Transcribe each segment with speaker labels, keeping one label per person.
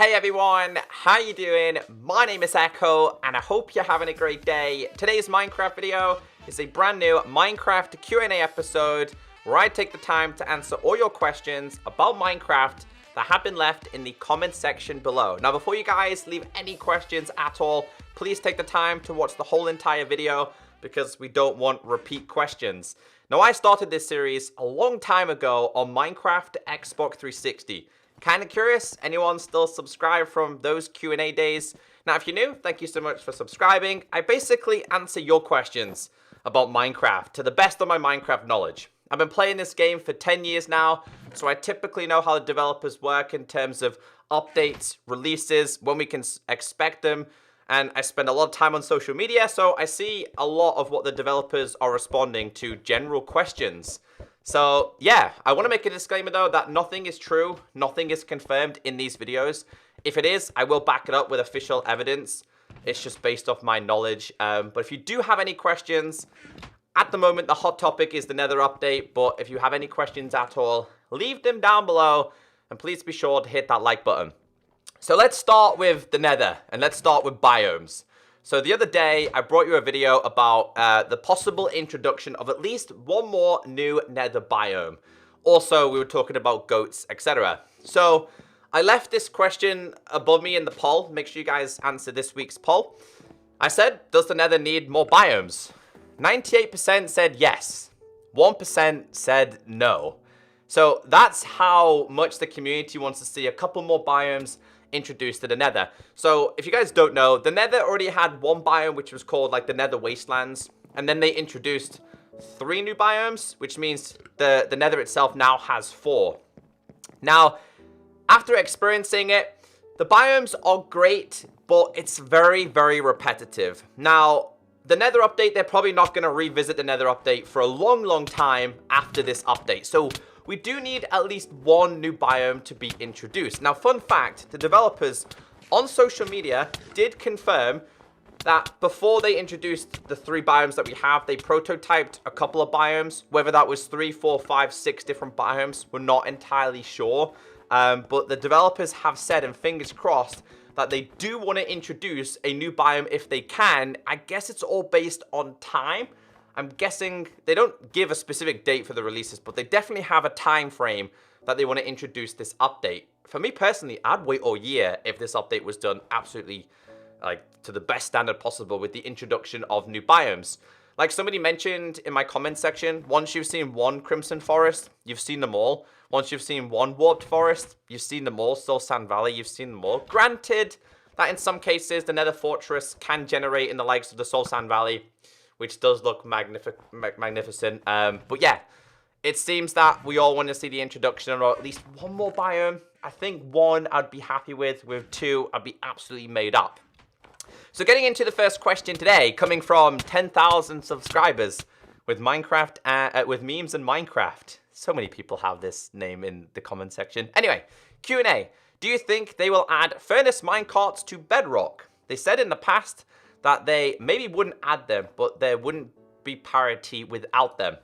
Speaker 1: Hey everyone, how you doing? My name is Echo and I hope you're having a great day. Today's Minecraft video is a brand new Minecraft Q&A episode where I take the time to answer all your questions about Minecraft that have been left in the comment section below. Now before you guys leave any questions at all, please take the time to watch the whole entire video because we don't want repeat questions. Now I started this series a long time ago on Minecraft Xbox 360. Kind of curious, anyone still subscribed from those Q&A days? Now, if you're new, thank you so much for subscribing. I basically answer your questions about Minecraft to the best of my Minecraft knowledge. I've been playing this game for 10 years now, so I typically know how the developers work in terms of updates, releases, when we can expect them, and I spend a lot of time on social media, so I see a lot of what the developers are responding to general questions. So, yeah, I want to make a disclaimer, though, that nothing is true, nothing is confirmed in these videos. If it is, I will back it up with official evidence. It's just based off my knowledge. But if you do have any questions, at the moment, the hot topic is the Nether update. But if you have any questions at all, leave them down below. And please be sure to hit that like button. So let's start with the Nether, and let's start with biomes. So the other day, I brought you a video about the possible introduction of at least one more new Nether biome. Also, we were talking about goats, etc. So I left this question above me in the poll. Make sure you guys answer this week's poll. I said, does the Nether need more biomes? 98% said yes. 1% said no. So that's how much the community wants to see a couple more biomes introduced to the Nether. So if you guys don't know, the Nether already had one biome which was called like the Nether Wastelands, and then they introduced 3 new biomes, which means the Nether itself now has 4. Now, after experiencing it, the biomes are great, but it's very, very repetitive. Now, the Nether update, they're probably not going to revisit the Nether update for a long, long time after this update. So we do need at least one new biome to be introduced. Now, fun fact, the developers on social media did confirm that before they introduced the 3 biomes that we have, they prototyped a couple of biomes. Whether that was 3, 4, 5, 6 different biomes, we're not entirely sure. But the developers have said, and fingers crossed, that they do want to introduce a new biome if they can. I guess it's all based on time. I'm guessing they don't give a specific date for the releases, but they definitely have a time frame that they want to introduce this update. For me personally, I'd wait all year if this update was done absolutely like to the best standard possible with the introduction of new biomes. Like somebody mentioned in my comment section, once you've seen one Crimson Forest, you've seen them all. Once you've seen one Warped Forest, you've seen them all. Soul Sand Valley, you've seen them all. Granted that in some cases, the Nether Fortress can generate in the likes of the Soul Sand Valley, which does look magnificent. But yeah, it seems that we all want to see the introduction of at least one more biome. I think 1 I'd be happy with 2 I'd be absolutely made up. So getting into the first question today, coming from 10,000 subscribers with Minecraft, with memes and Minecraft. So many people have this name in the comment section. Anyway, Q&A. Do you think they will add furnace minecarts to Bedrock? They said in the past that they maybe wouldn't add them, but there wouldn't be parity without them.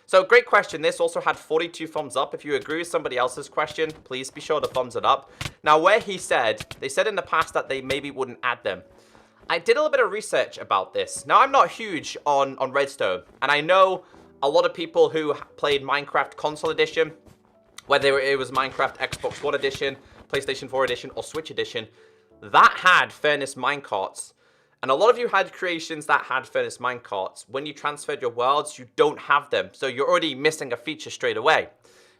Speaker 1: So great question. This also had 42 thumbs up. If you agree with somebody else's question, please be sure to thumbs it up. Now, where they said in the past that they maybe wouldn't add them. I did a little bit of research about this. Now, I'm not huge on Redstone, and I know a lot of people who played Minecraft Console Edition, whether it was Minecraft Xbox One Edition, PlayStation 4 Edition, or Switch Edition, that had furnace minecarts. And a lot of you had creations that had furnace minecarts. When you transferred your worlds, you don't have them. So you're already missing a feature straight away.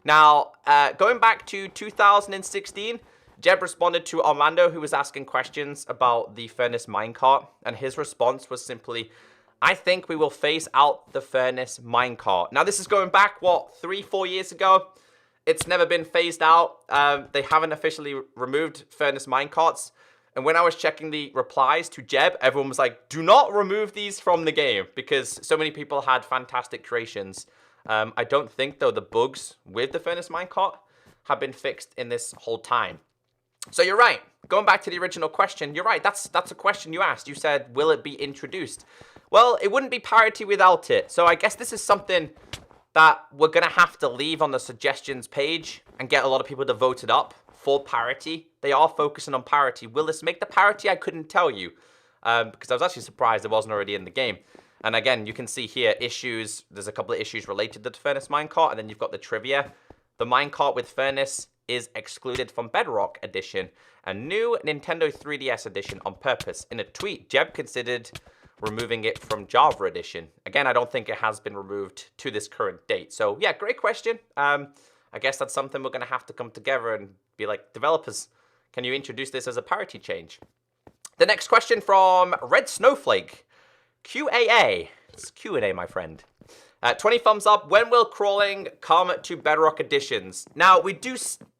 Speaker 1: Now, going back to 2016, Jeb responded to Armando, who was asking questions about the furnace minecart. And his response was simply, I think we will phase out the furnace minecart. Now, this is going back, what, 3-4 years ago? It's never been phased out. They haven't officially removed furnace minecarts. And when I was checking the replies to Jeb, everyone was like, do not remove these from the game because so many people had fantastic creations. I don't think, though, the bugs with the furnace minecart have been fixed in this whole time. So you're right. Going back to the original question, you're right. That's a question you asked. You said, will it be introduced? Well, it wouldn't be parity without it. So I guess this is something that we're going to have to leave on the suggestions page and get a lot of people to vote it up for parity they are focusing on parity. Will this make the parity? I couldn't tell you because I was actually surprised it wasn't already in the game. And again, you can see here issues. There's a couple of issues related to the Furnace minecart, and then you've got the trivia. The minecart with Furnace is excluded from Bedrock Edition, a new Nintendo 3DS Edition on purpose. In a tweet, Jeb considered removing it from Java Edition. Again, I don't think it has been removed to this current date. So yeah, great question. I guess that's something we're going to have to come together and be like, developers, can you introduce this as a parity change? The next question from Red Snowflake. QAA. It's Q&A, my friend. 20 thumbs up. When will crawling come to Bedrock Editions? Now, we do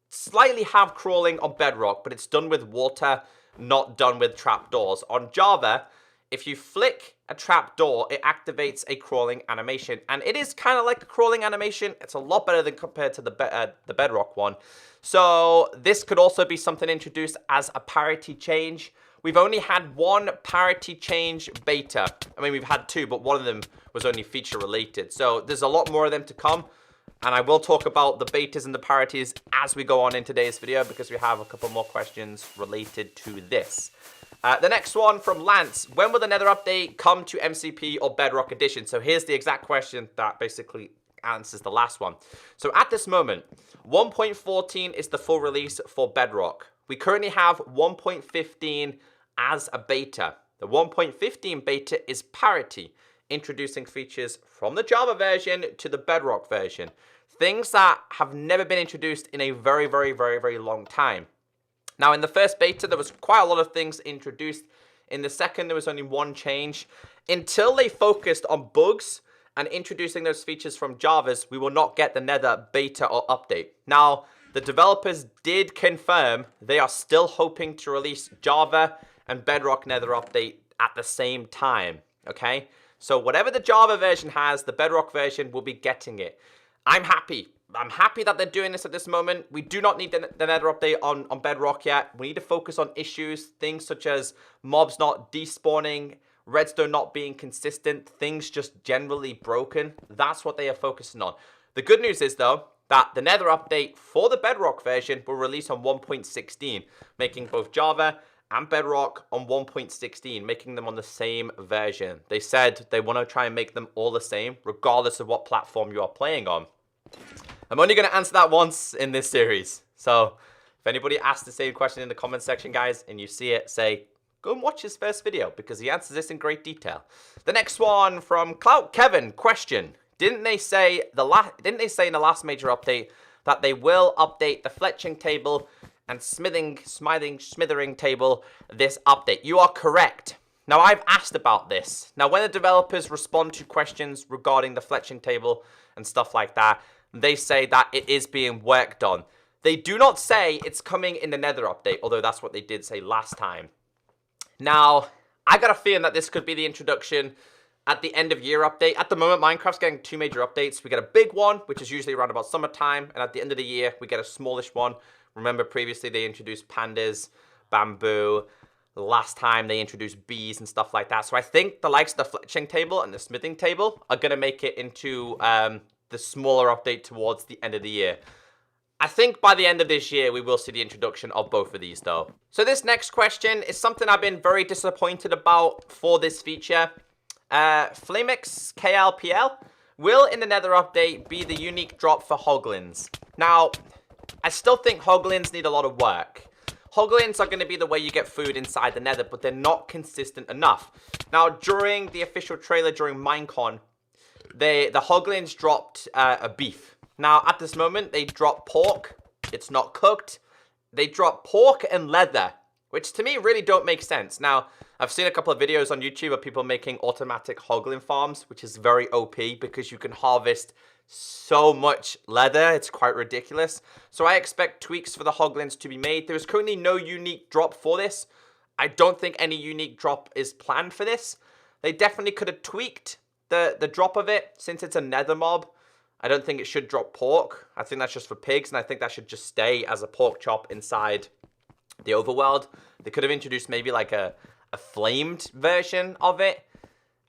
Speaker 1: slightly have crawling on Bedrock, but it's done with water, not done with trapdoors. On Java, if you flick a trapdoor, it activates a crawling animation. And it is kind of like a crawling animation. It's a lot better than compared to the Bedrock one. So this could also be something introduced as a parity change. We've only had one parity change beta. I mean, we've had two, but one of them was only feature related. So there's a lot more of them to come. And I will talk about the betas and the parities as we go on in today's video because we have a couple more questions related to this. The next one from Lance. When will the Nether update come to MCP or Bedrock Edition? So here's the exact question that basically answers the last one. So at this moment, 1.14 is the full release for Bedrock. We currently have 1.15 as a beta. The 1.15 beta is parity, introducing features from the Java version to the Bedrock version. Things that have never been introduced in a very, very, very, very long time. Now, in the first beta, there was quite a lot of things introduced. In the second, there was only one change. Until they focused on bugs and introducing those features from Java's, we will not get the Nether beta or update. Now, the developers did confirm they are still hoping to release Java and Bedrock Nether update at the same time, okay? So whatever the Java version has, the Bedrock version will be getting it. I'm happy. I'm happy that they're doing this at this moment. We do not need the Nether update on Bedrock yet. We need to focus on issues, things such as mobs not despawning, redstone not being consistent, things just generally broken. That's what they are focusing on. The good news is, though, that the Nether update for the Bedrock version will release on 1.16, making both Java and Bedrock on 1.16, making them on the same version. They said they want to try and make them all the same, regardless of what platform you are playing on. I'm only going to answer that once in this series. So if anybody asks the same question in the comment section, guys, and you see it, say, go and watch his first video because he answers this in great detail. The next one from Clout Kevin. Question. Didn't they say in the last major update that they will update the fletching table and smithering table this update? You are correct. Now, I've asked about this. Now, when the developers respond to questions regarding the fletching table and stuff like that, they say that it is being worked on. They do not say it's coming in the Nether update, although that's what they did say last time. Now, I got a feeling that this could be the introduction at the end of year update. At the moment, Minecraft's getting two major updates. We get a big one, which is usually around about summertime, and at the end of the year, we get a smallish one. Remember, previously they introduced pandas, bamboo. Last time they introduced bees and stuff like that. So I think the likes of the fletching table and the smithing table are going to make it into the smaller update towards the end of the year. I think by the end of this year, we will see the introduction of both of these, though. So this next question is something I've been very disappointed about for this feature. Flamix KLPL, will in the Nether update be the unique drop for Hoglins? Now, I still think Hoglins need a lot of work. Hoglins are going to be the way you get food inside the Nether, but they're not consistent enough. Now, during the official trailer, during Minecon, the Hoglins dropped a beef. Now, at this moment, they drop pork. It's not cooked. They drop pork and leather, which to me really don't make sense. Now, I've seen a couple of videos on YouTube of people making automatic Hoglin farms, which is very OP because you can harvest so much leather. It's quite ridiculous. So I expect tweaks for the Hoglins to be made. There is currently no unique drop for this. I don't think any unique drop is planned for this. They definitely could have tweaked the drop of it since it's a Nether mob. I don't think it should drop pork. I think that's just for pigs, and I think that should just stay as a pork chop inside the overworld. They could have introduced maybe like a flamed version of it.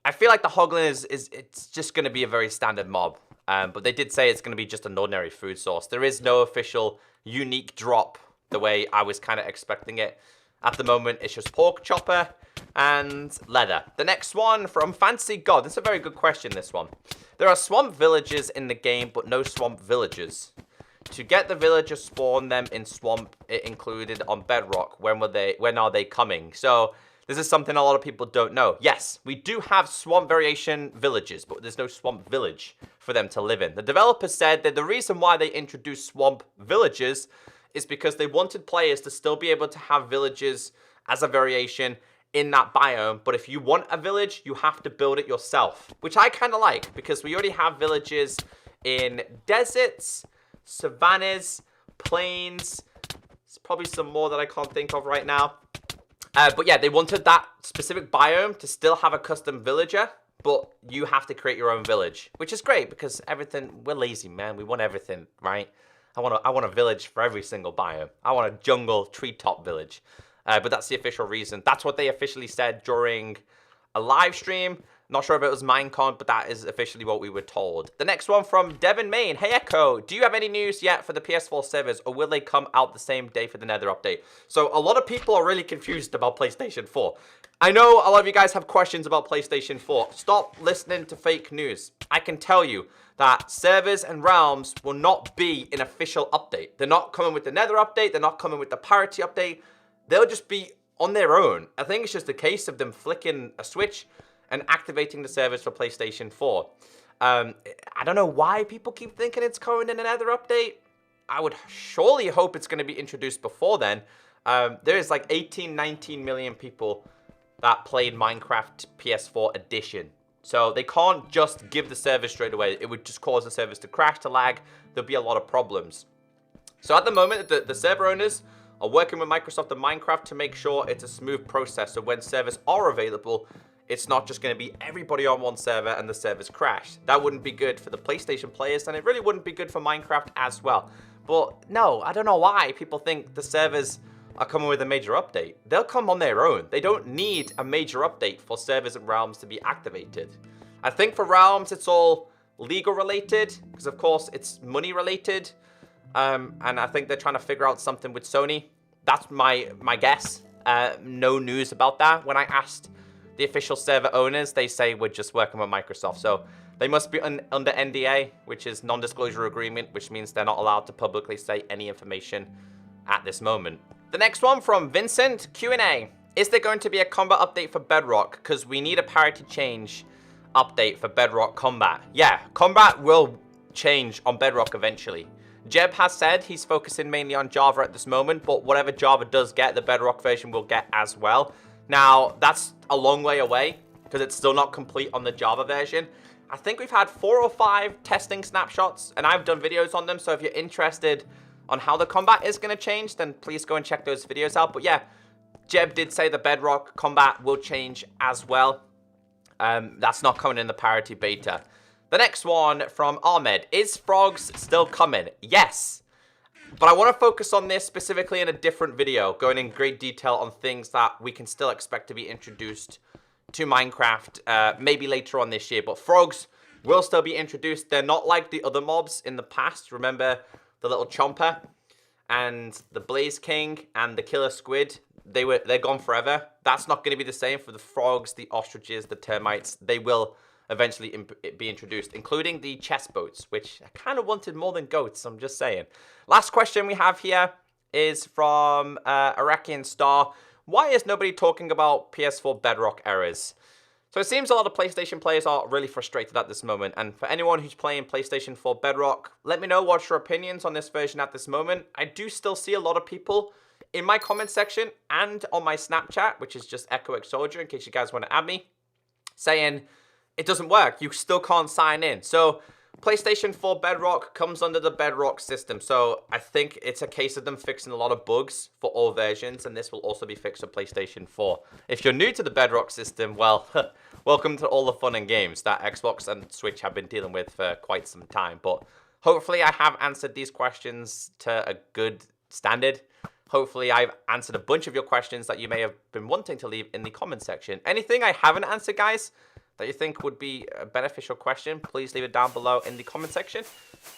Speaker 1: I feel like the Hoglin it's just going to be a very standard mob. But they did say it's going to be just an ordinary food source. There is no official unique drop the way I was kind of expecting it. At the moment, it's just pork chopper and leather. The next one from Fancy God. This is a very good question, this one. There are swamp villages in the game, but no swamp villagers. To get the villagers spawn them in swamp, it included on Bedrock. When are they coming? So this is something a lot of people don't know. Yes, we do have swamp variation villages, but there's no swamp village for them to live in. The developers said that the reason why they introduced swamp villages is because they wanted players to still be able to have villages as a variation in that biome. But if you want a village, you have to build it yourself, which I kind of like because we already have villages in deserts, savannas, plains. There's probably some more that I can't think of right now. But yeah, they wanted that specific biome to still have a custom villager, but you have to create your own village, which is great because we're lazy, man. We want everything, right? I want a village for every single biome. I want a jungle treetop village. But that's the official reason. That's what they officially said during a live stream. Not sure if it was Minecart, but that is officially what we were told. The next one from Devon Main. Hey Echo, do you have any news yet for the PS4 servers, or will they come out the same day for the Nether update? So a lot of people are really confused about PlayStation 4. I know a lot of you guys have questions about PlayStation 4. Stop listening to fake news. I can tell you that servers and realms will not be an official update. They're not coming with the Nether update. They're not coming with the parity update. They'll just be on their own. I think it's just a case of them flicking a switch and activating the servers for PlayStation 4. I don't know why people keep thinking it's coming in another update. I would surely hope it's going to be introduced before then. There's like 18, 19 million people that played Minecraft PS4 edition. So they can't just give the servers straight away. It would just cause the servers to crash, to lag. There'll be a lot of problems. So at the moment, the server owners are working with Microsoft and Minecraft to make sure it's a smooth process. So when servers are available, it's not just going to be everybody on one server and the servers crash. That wouldn't be good for the PlayStation players, and it really wouldn't be good for Minecraft as well. But no, I don't know why people think the servers are coming with a major update. They'll come on their own. They don't need a major update for servers and realms to be activated. I think for realms, it's all legal related, because of course it's money related. And I think they're trying to figure out something with Sony. That's my guess. No news about that. When I asked the official server owners, they say we're just working with Microsoft. So they must be under NDA, which is non-disclosure agreement, which means they're not allowed to publicly say any information at this moment. The next one from Vincent, Q&A. Is there going to be a combat update for Bedrock? Because we need a parity change update for Bedrock combat. Yeah, combat will change on Bedrock eventually. Jeb has said he's focusing mainly on Java at this moment, but whatever Java does get, the Bedrock version will get as well. Now, that's a long way away, because it's still not complete on the Java version. I think we've had 4 or 5 testing snapshots, and I've done videos on them, so if you're interested on how the combat is going to change, then please go and check those videos out. But yeah, Jeb did say the Bedrock combat will change as well. That's not coming in the parity beta. The next one from Ahmed. Is frogs still coming? Yes. But I want to focus on this specifically in a different video, going in great detail on things that we can still expect to be introduced to Minecraft, maybe later on this year. But frogs will still be introduced. They're not like the other mobs in the past. Remember the little chomper and the Blaze King and the killer squid? They're gone forever. That's not going to be the same for the frogs, the ostriches, the termites. They will eventually be introduced, including the chest boats, which I kind of wanted more than goats, I'm just saying. Last question we have here is from Iraqian Star. Why is nobody talking about PS4 Bedrock errors? So it seems a lot of PlayStation players are really frustrated at this moment, and for anyone who's playing PlayStation 4 Bedrock, let me know what's your opinions on this version at this moment. I do still see a lot of people in my comment section and on my Snapchat, which is just ECKOSOLDIER, in case you guys want to add me, saying it doesn't work. You still can't sign in. So PlayStation 4 Bedrock comes under the Bedrock system. So I think it's a case of them fixing a lot of bugs for all versions, and this will also be fixed for PlayStation 4. If you're new to the Bedrock system, well, welcome to all the fun and games that Xbox and Switch have been dealing with for quite some time. But hopefully I have answered these questions to a good standard. Hopefully I've answered a bunch of your questions that you may have been wanting to leave in the comment section. Anything I haven't answered, guys, that you think would be a beneficial question, please leave it down below in the comment section.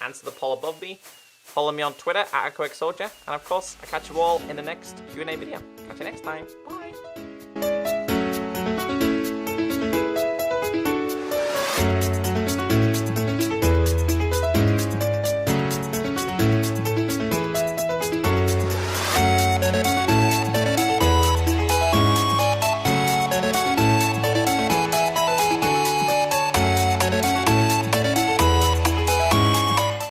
Speaker 1: Answer the poll above me. Follow me on Twitter at ECKOSOLDIER. And of course, I'll catch you all in the next Q&A video. Catch you next time. Bye.